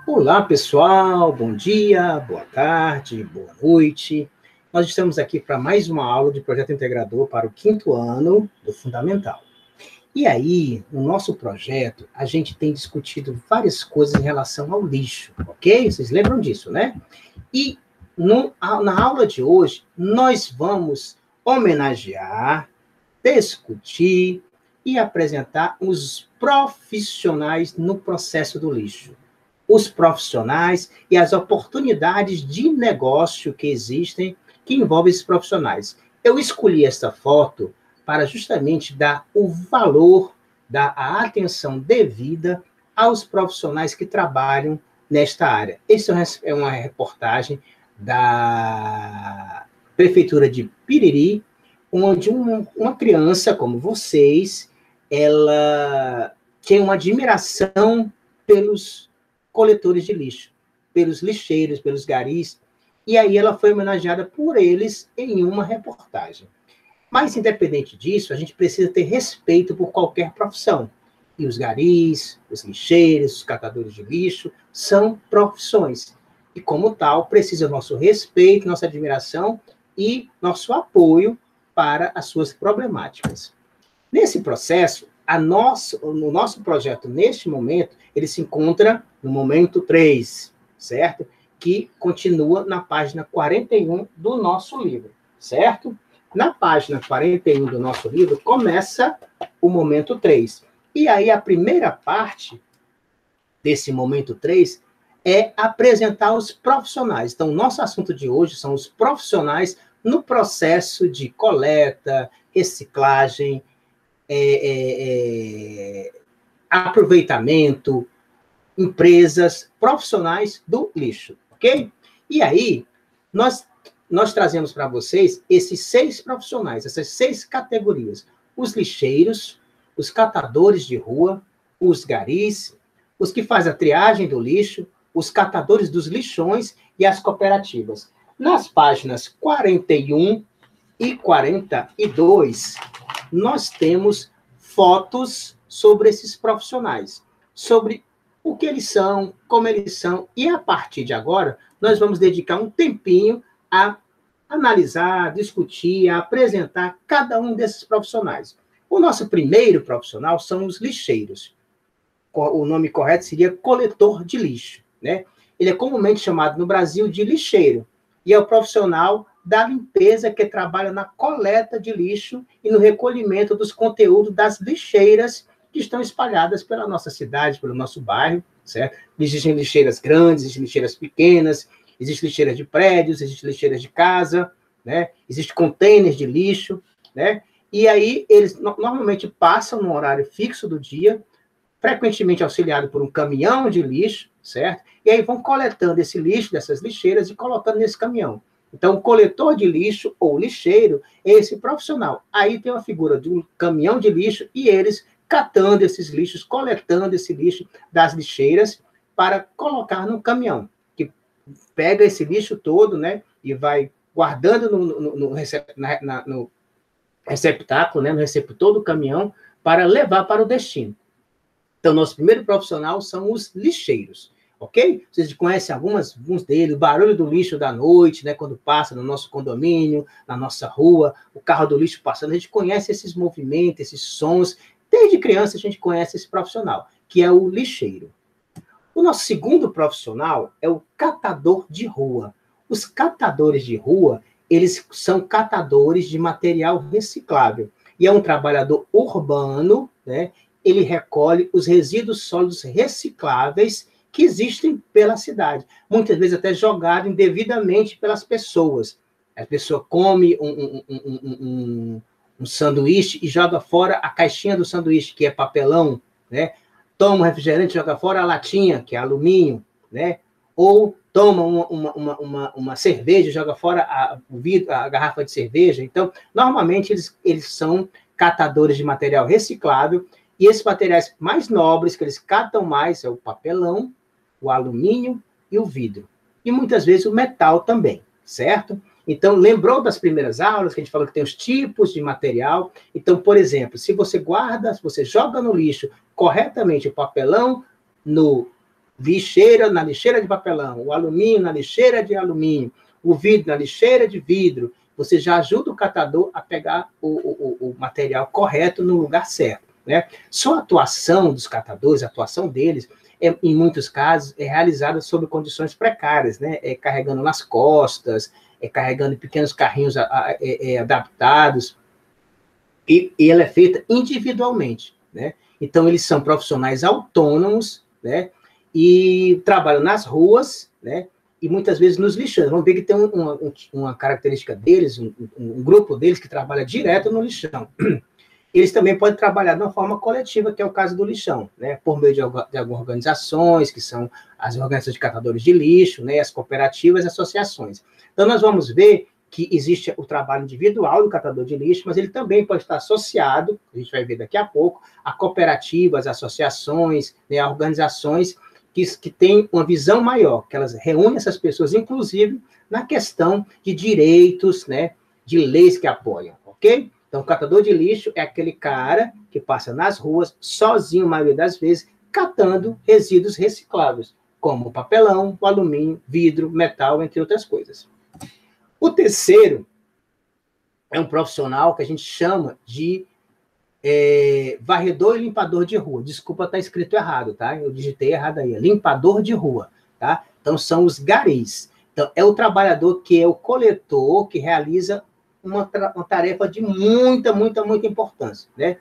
Olá, pessoal, bom dia, boa tarde, boa noite. Nós estamos aqui para mais uma aula de projeto integrador para o 5º ano do Fundamental. E aí, no nosso projeto, a gente tem discutido várias coisas em relação ao lixo, ok? Vocês lembram disso, né? E na aula de hoje, nós vamos homenagear, discutir e apresentar os profissionais no processo do lixo. Os profissionais e as oportunidades de negócio que existem, que envolvem esses profissionais. Eu escolhi esta foto para justamente dar o valor, dar a atenção devida aos profissionais que trabalham nesta área. Essa é uma reportagem da Prefeitura de Piriri, onde uma criança como vocês, ela tem uma admiração pelos coletores de lixo, pelos lixeiros, pelos garis, e aí ela foi homenageada por eles em uma reportagem. Mas, independente disso, a gente precisa ter respeito por qualquer profissão. E os garis, os lixeiros, os catadores de lixo, são profissões. E, como tal, precisa nosso respeito, nossa admiração e nosso apoio para as suas problemáticas. Nesse processo, o nosso projeto, neste momento, ele se encontra no momento 3, certo? Que continua na página 41 do nosso livro, certo? Na página 41 do nosso livro, começa o momento 3. E aí, a primeira parte desse momento 3 é apresentar os profissionais. Então, o nosso assunto de hoje são os profissionais no processo de coleta, reciclagem, aproveitamento, empresas, profissionais do lixo, ok? E aí, nós trazemos para vocês esses 6 profissionais, essas 6 categorias. Os lixeiros, os catadores de rua, os garis, os que fazem a triagem do lixo, os catadores dos lixões e as cooperativas. Nas páginas 41 e 42, nós temos fotos sobre esses profissionais, sobre o que eles são, como eles são, e a partir de agora, nós vamos dedicar um tempinho a analisar, discutir, a apresentar cada um desses profissionais. O nosso primeiro profissional são os lixeiros. O nome correto seria coletor de lixo, né? Ele é comumente chamado no Brasil de lixeiro, e é o profissional da limpeza que trabalha na coleta de lixo e no recolhimento dos conteúdos das lixeiras que estão espalhadas pela nossa cidade, pelo nosso bairro, certo? Existem lixeiras grandes, existem lixeiras pequenas, existem lixeiras de prédios, existem lixeiras de casa, né? Existem containers de lixo, né? E aí eles normalmente passam no horário fixo do dia, frequentemente auxiliado por um caminhão de lixo, certo? E aí vão coletando esse lixo dessas lixeiras e colocando nesse caminhão. Então, o coletor de lixo ou lixeiro é esse profissional. Aí tem uma figura de um caminhão de lixo e eles catando esses lixos, coletando esse lixo das lixeiras para colocar no caminhão, que pega esse lixo todo, né, e vai guardando no receptáculo, né, no receptor do caminhão, para levar para o destino. Então, nosso primeiro profissional são os lixeiros, ok? Vocês conhecem alguns deles, o barulho do lixo da noite, né, quando passa no nosso condomínio, na nossa rua, o carro do lixo passando, a gente conhece esses movimentos, esses sons. Desde criança a gente conhece esse profissional, que é o lixeiro. O nosso segundo profissional é o catador de rua. Os catadores de rua, eles são catadores de material reciclável. E é um trabalhador urbano, né? Ele recolhe os resíduos sólidos recicláveis que existem pela cidade. Muitas vezes até jogado indevidamente pelas pessoas. A pessoa come um sanduíche e joga fora a caixinha do sanduíche, que é papelão, né? Toma um refrigerante e joga fora a latinha, que é alumínio, né? Ou toma uma cerveja e joga fora a garrafa de cerveja. Então, normalmente, eles são catadores de material reciclável, e esses materiais mais nobres, que eles catam mais, é o papelão, o alumínio e o vidro. E muitas vezes o metal também, certo? Então, lembrou das primeiras aulas que a gente falou que tem os tipos de material? Então, por exemplo, se você joga no lixo corretamente o papelão no lixeira na lixeira de papelão, o alumínio na lixeira de alumínio, o vidro na lixeira de vidro, você já ajuda o catador a pegar o material correto no lugar certo, né? Só a atuação dos catadores, a atuação deles, em muitos casos, é realizada sob condições precárias, né? Carregando nas costas, carregando em pequenos carrinhos adaptados, e ela é feita individualmente, né? Então, eles são profissionais autônomos, né? E trabalham nas ruas, né? E muitas vezes nos lixões. Vamos ver que tem uma característica deles, um grupo deles que trabalha direto no lixão. Eles também podem trabalhar de uma forma coletiva, que é o caso do lixão, né? Por meio de algumas organizações, que são as organizações de catadores de lixo, né? As cooperativas e associações. Então, nós vamos ver que existe o trabalho individual do catador de lixo, mas ele também pode estar associado, a gente vai ver daqui a pouco, a cooperativas, associações, né? A organizações que têm uma visão maior, que elas reúnem essas pessoas, inclusive, na questão de direitos, né? De leis que apoiam, ok? Então, o catador de lixo é aquele cara que passa nas ruas, sozinho, a maioria das vezes, catando resíduos recicláveis, como o papelão, o alumínio, vidro, metal, entre outras coisas. O terceiro é um profissional que a gente chama de varredor e limpador de rua. Desculpa, está escrito errado, tá? Eu digitei errado aí. Limpador de rua, tá? Então, são os garis. Então, é o trabalhador que é o coletor, que realiza uma tarefa de muita importância, né?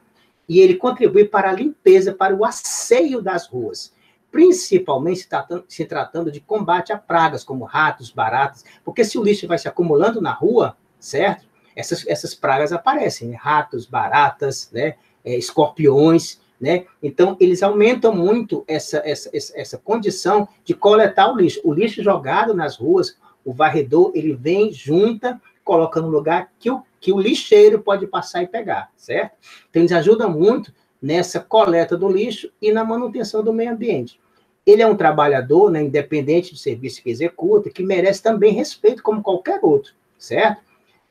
E ele contribui para a limpeza, para o asseio das ruas, principalmente se tratando de combate a pragas, como ratos, baratas, porque se o lixo vai se acumulando na rua, certo? Essas pragas aparecem, né? Ratos, baratas, né? Escorpiões, né? Então, eles aumentam muito essa condição de coletar o lixo. O lixo jogado nas ruas, o varredor, ele vem, junta, coloca no lugar que o lixeiro pode passar e pegar, certo? Então, eles ajudam muito nessa coleta do lixo e na manutenção do meio ambiente. Ele é um trabalhador, né, independente do serviço que executa, que merece também respeito como qualquer outro, certo?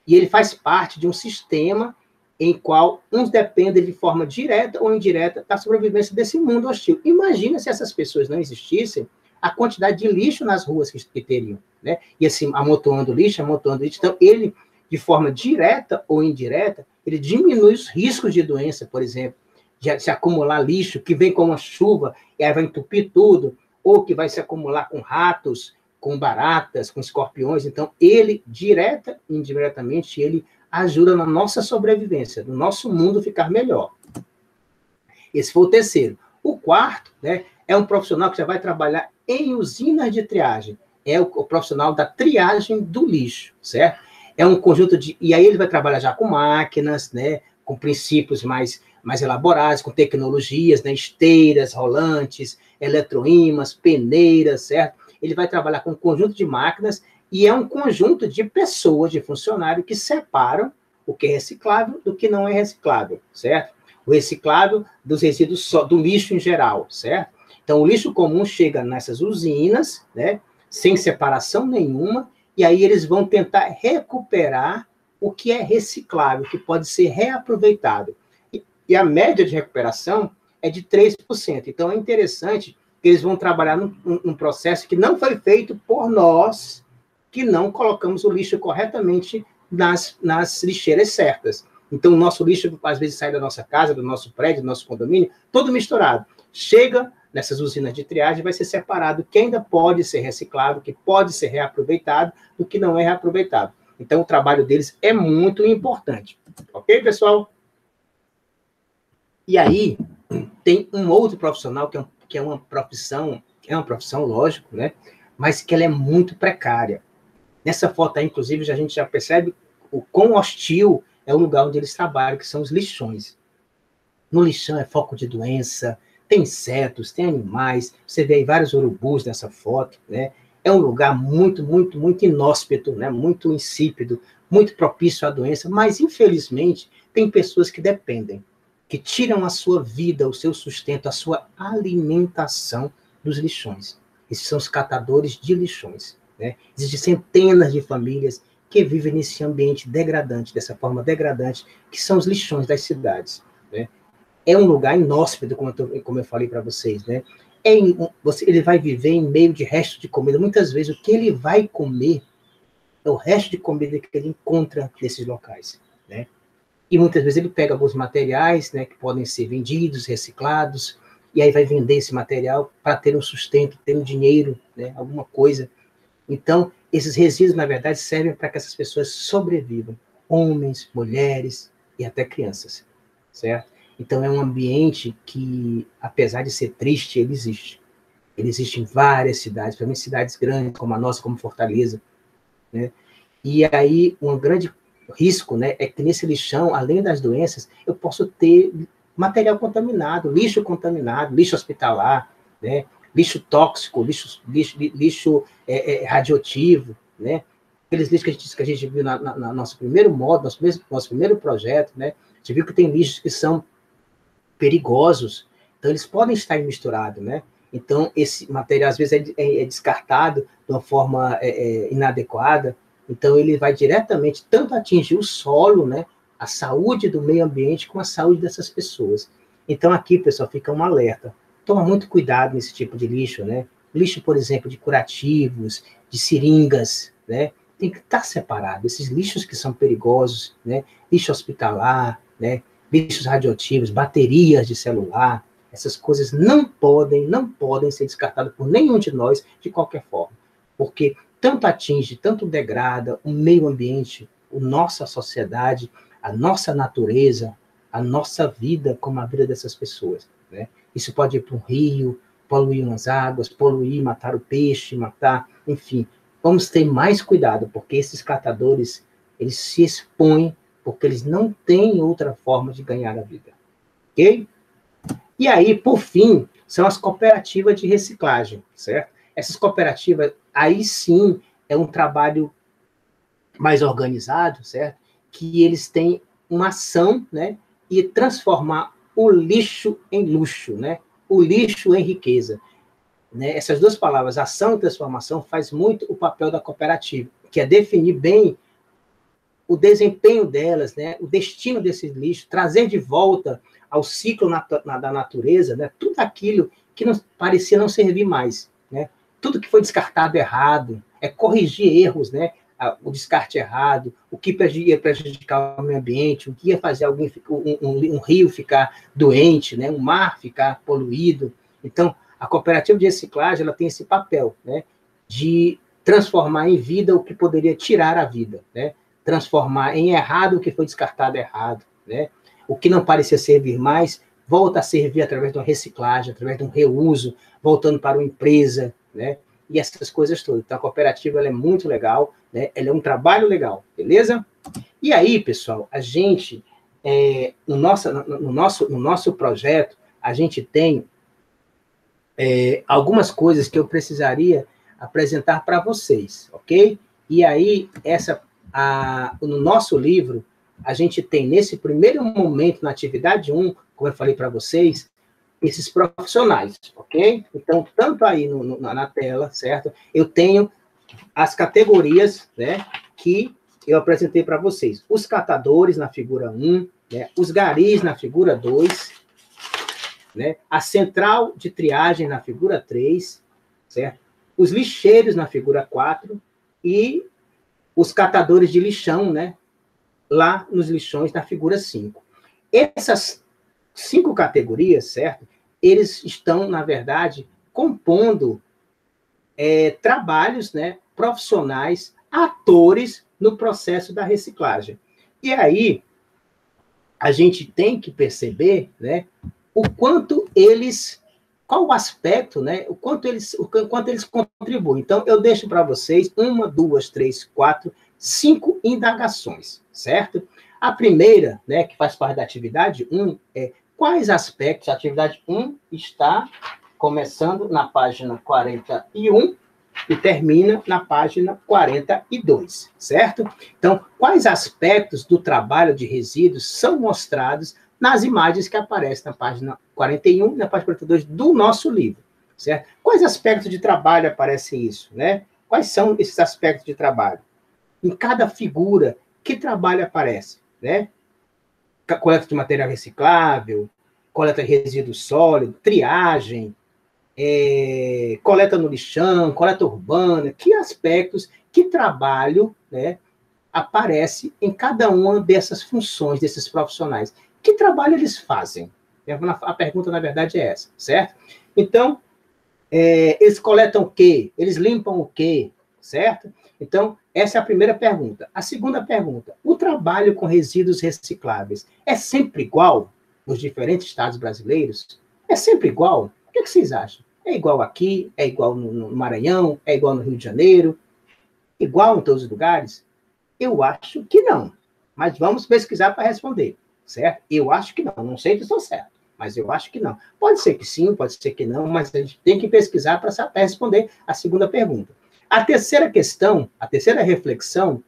E ele faz parte de um sistema em qual uns dependem de forma direta ou indireta da sobrevivência desse mundo hostil. Imagina se essas pessoas não existissem, a quantidade de lixo nas ruas que teriam, né? E assim, amontoando lixo. Então, ele, de forma direta ou indireta, ele diminui os riscos de doença, por exemplo, de se acumular lixo, que vem com uma chuva, e aí vai entupir tudo, ou que vai se acumular com ratos, com baratas, com escorpiões. Então, ele, direta e indiretamente, ele ajuda na nossa sobrevivência, no nosso mundo ficar melhor. Esse foi o terceiro. O quarto, né, é um profissional que já vai trabalhar em usinas de triagem. É o profissional da triagem do lixo, certo? É um conjunto de... E aí ele vai trabalhar já com máquinas, né, com princípios mais elaborados, com tecnologias, né, esteiras, rolantes, eletroímãs, peneiras, certo? Ele vai trabalhar com um conjunto de máquinas e é um conjunto de pessoas, de funcionários, que separam o que é reciclável do que não é reciclável, certo? O reciclável dos resíduos do lixo em geral, certo? Então, o lixo comum chega nessas usinas, né, sem separação nenhuma, e aí eles vão tentar recuperar o que é reciclável, que pode ser reaproveitado. E a média de recuperação é de 3%. Então, é interessante que eles vão trabalhar num processo que não foi feito por nós, que não colocamos o lixo corretamente nas lixeiras certas. Então, o nosso lixo, às vezes, sai da nossa casa, do nosso prédio, do nosso condomínio, todo misturado. Chega nessas usinas de triagem, vai ser separado o que ainda pode ser reciclado, o que pode ser reaproveitado, do que não é reaproveitado. Então, o trabalho deles é muito importante. Ok, pessoal? E aí, tem um outro profissional que é uma profissão, lógico, né? Mas que ela é muito precária. Nessa foto aí, inclusive, a gente já percebe o quão hostil é o lugar onde eles trabalham, que são os lixões. No lixão é foco de doença, tem insetos, tem animais, você vê aí vários urubus nessa foto, né? É um lugar muito inóspito, né? Muito insípido, muito propício à doença, mas, infelizmente, tem pessoas que dependem, que tiram a sua vida, o seu sustento, a sua alimentação dos lixões. Esses são os catadores de lixões, né? Existem centenas de famílias que vivem nesse ambiente degradante, dessa forma degradante, que são os lixões das cidades, né? É um lugar inóspito, como eu falei para vocês, né? ele vai viver em meio de resto de comida. Muitas vezes, o que ele vai comer é o resto de comida que ele encontra nesses locais, né? E muitas vezes ele pega alguns materiais, né, que podem ser vendidos, reciclados, e aí vai vender esse material para ter um sustento, ter um dinheiro, né, alguma coisa. Então, esses resíduos, na verdade, servem para que essas pessoas sobrevivam. Homens, mulheres e até crianças, certo? Então, é um ambiente que, apesar de ser triste, ele existe. Ele existe em várias cidades, principalmente cidades grandes, como a nossa, como Fortaleza, né? E aí, um grande risco, né, é que nesse lixão, além das doenças, eu posso ter material contaminado, lixo hospitalar, né, lixo tóxico, lixo radioativo, né, aqueles lixos que a gente viu na nosso primeiro módulo, nosso primeiro projeto, né, a gente viu que tem lixos que são perigosos, então eles podem estar misturados, né, então esse material às vezes é descartado de uma forma inadequada, então ele vai diretamente tanto atingir o solo, né, a saúde do meio ambiente, com a saúde dessas pessoas. Então aqui, pessoal, fica um alerta. Toma muito cuidado nesse tipo de lixo, né? Lixo, por exemplo, de curativos, de seringas, né? Tem que estar separado. Esses lixos que são perigosos, né? Lixo hospitalar, né? Lixos radioativos, baterias de celular, essas coisas não podem ser descartadas por nenhum de nós de qualquer forma. Porque tanto atinge, tanto degrada o meio ambiente, a nossa sociedade, a nossa natureza, a nossa vida, como a vida dessas pessoas, né? Isso pode ir para um rio, poluir umas águas, poluir, matar o peixe, enfim. Vamos ter mais cuidado, porque esses catadores, eles se expõem porque eles não têm outra forma de ganhar a vida, ok? E aí, por fim, são as cooperativas de reciclagem, certo? Essas cooperativas, aí sim, é um trabalho mais organizado, certo? Que eles têm uma ação, né? E transformar o lixo em luxo, né? O lixo em riqueza. Né? Essas duas palavras, ação e transformação, faz muito o papel da cooperativa, que é definir bem o desempenho delas, né? O destino desses lixos, trazer de volta ao ciclo da natureza, né? Tudo aquilo que parecia não servir mais, né? Tudo que foi descartado errado, corrigir erros, né? O descarte errado, o que ia prejudicar o meio ambiente, o que ia fazer um rio ficar doente, né? Um mar ficar poluído. Então, a cooperativa de reciclagem, ela tem esse papel, né? De transformar em vida o que poderia tirar a vida, né? Transformar em errado o que foi descartado errado, né? O que não parecia servir mais, volta a servir através de uma reciclagem, através de um reuso, voltando para uma empresa, né? E essas coisas todas. Então, a cooperativa ela é muito legal, né? Ela é um trabalho legal, beleza? E aí, pessoal, a gente, no nosso projeto, a gente tem algumas coisas que eu precisaria apresentar para vocês, ok? E aí, no nosso livro, a gente tem, nesse primeiro momento, na atividade 1, como eu falei para vocês, esses profissionais, ok? Então, tanto aí na tela, certo? Eu tenho as categorias, né, que eu apresentei para vocês. Os catadores, na figura 1, né, os garis, na figura 2, né, a central de triagem, na figura 3, certo? Os lixeiros, na figura 4, e os catadores de lixão, né, lá nos lixões, na figura 5. Essas 5 categorias, certo? Eles estão, na verdade, compondo trabalhos, né, profissionais, atores no processo da reciclagem. E aí, a gente tem que perceber, né, o quanto eles, qual o aspecto, né, o quanto eles contribuem. Então, eu deixo para vocês 1, 2, 3, 4, 5 indagações, certo? A primeira, né, que faz parte da atividade 1, é quais aspectos, a atividade 1 está começando na página 41 e termina na página 42, certo? Então, quais aspectos do trabalho de resíduos são mostrados nas imagens que aparecem na página 41 e na página 42 do nosso livro, certo? Quais aspectos de trabalho aparecem isso, né? Quais são esses aspectos de trabalho? Em cada figura, que trabalho aparece, né? Coleta de material reciclável, coleta de resíduo sólido, triagem, coleta no lixão, coleta urbana, que aspectos, que trabalho, né, aparece em cada uma dessas funções, desses profissionais. Que trabalho eles fazem? A pergunta, na verdade, é essa, certo? Então, eles coletam o quê? Eles limpam o quê? Certo? Então, essa é a primeira pergunta. A segunda pergunta, o trabalho com resíduos recicláveis é sempre igual nos diferentes estados brasileiros? É sempre igual? O que vocês acham? É igual aqui? É igual no Maranhão? É igual no Rio de Janeiro? Igual em todos os lugares? Eu acho que não. Mas vamos pesquisar para responder, certo? Eu acho que não. Não sei se estou certo, mas eu acho que não. Pode ser que sim, pode ser que não, mas a gente tem que pesquisar para responder a segunda pergunta. A terceira questão, a terceira reflexão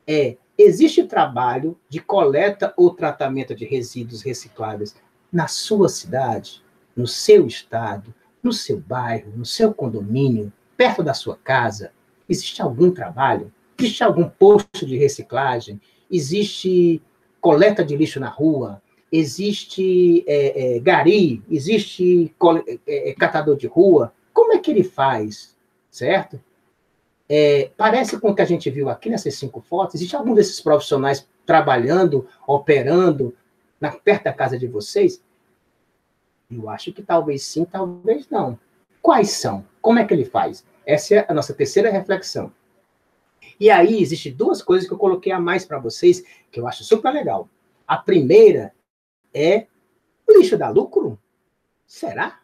é: existe trabalho de coleta ou tratamento de resíduos recicláveis na sua cidade, no seu estado, no seu bairro, no seu condomínio, perto da sua casa? Existe algum trabalho? Existe algum posto de reciclagem? Existe coleta de lixo na rua? Existe gari? Existe catador de rua? Como é que ele faz? Certo? Parece com o que a gente viu aqui nessas 5 fotos. Existe algum desses profissionais trabalhando, operando perto da casa de vocês? Eu acho que talvez sim, talvez não. Quais são? Como é que ele faz? Essa é a nossa terceira reflexão. E aí, existem 2 coisas que eu coloquei a mais para vocês, que eu acho super legal. A primeira é: o lixo dá lucro? Será?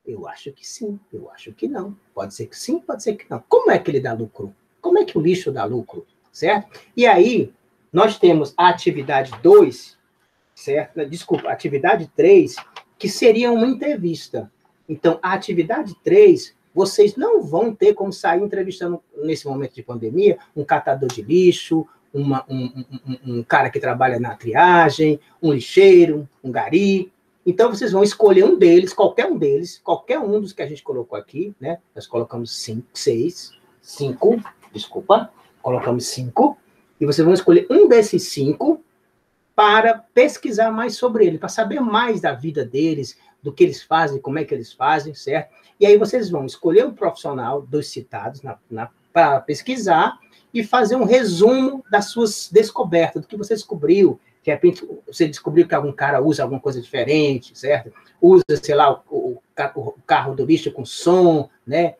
Eu acho que sim, eu acho que não. Pode ser que sim, pode ser que não. Como é que ele dá lucro? Como é que o lixo dá lucro? Certo? E aí, nós temos a atividade 2, certo? Desculpa, a atividade 3, que seria uma entrevista. Então, a atividade 3, vocês não vão ter como sair entrevistando, nesse momento de pandemia, um catador de lixo, um cara que trabalha na triagem, um lixeiro, um gari. Então, vocês vão escolher um deles, qualquer um dos que a gente colocou aqui, né? Nós colocamos 5, colocamos 5, e vocês vão escolher um desses 5 para pesquisar mais sobre ele, para saber mais da vida deles, do que eles fazem, como é que eles fazem, certo? E aí vocês vão escolher um profissional dos citados para pesquisar e fazer um resumo das suas descobertas, do que você descobriu. De repente, você descobriu que algum cara usa alguma coisa diferente, certo? Usa, sei lá, o carro do lixo com som, né?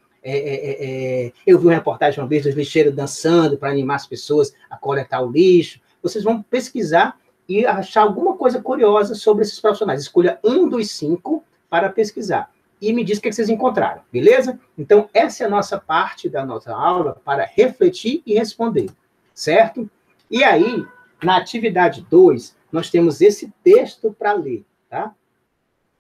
Eu vi uma reportagem uma vez dos lixeiros dançando para animar as pessoas a coletar o lixo. Vocês vão pesquisar e achar alguma coisa curiosa sobre esses profissionais. Escolha um dos 5 para pesquisar. E me diz o que vocês encontraram, beleza? Então, essa é a nossa parte da nossa aula para refletir e responder, certo? E aí, na atividade 2, nós temos esse texto para ler, tá?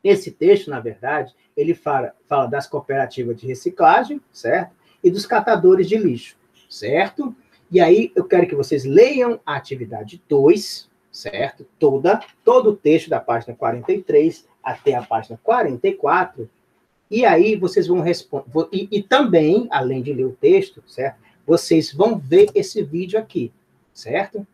Esse texto, na verdade, ele fala das cooperativas de reciclagem, certo? E dos catadores de lixo, certo? E aí, eu quero que vocês leiam a atividade 2, certo? Todo o texto da página 43 até a página 44, e aí vocês vão responder, e também, além de ler o texto, certo? Vocês vão ver esse vídeo aqui, certo?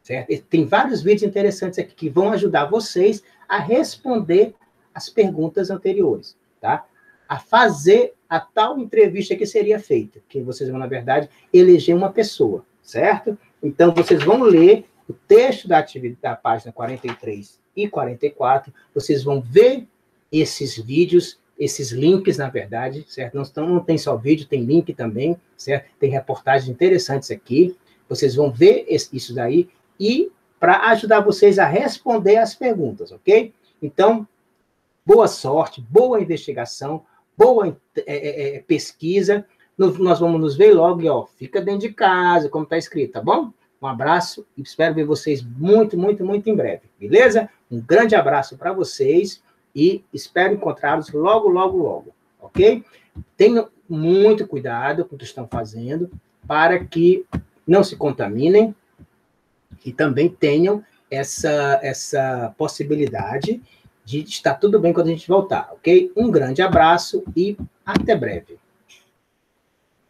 Certo? E tem vários vídeos interessantes aqui que vão ajudar vocês a responder as perguntas anteriores, tá? A fazer a tal entrevista que seria feita, que vocês vão, na verdade, eleger uma pessoa, certo? Então, vocês vão ler o texto da atividade da página 43 e 44, vocês vão ver esses vídeos, esses links, na verdade, certo? Não tem só vídeo, tem link também, certo? Tem reportagens interessantes aqui, vocês vão ver isso daí, e para ajudar vocês a responder as perguntas, ok? Então, boa sorte, boa investigação, boa pesquisa. Nós vamos nos ver logo e, ó, fica dentro de casa, como está escrito, tá bom? Um abraço e espero ver vocês muito, muito, muito em breve, beleza? Um grande abraço para vocês e espero encontrá-los logo, logo, logo, ok? Tenham muito cuidado com o que estão fazendo para que não se contaminem e também tenham essa possibilidade de estar tudo bem quando a gente voltar, ok? Um grande abraço e até breve.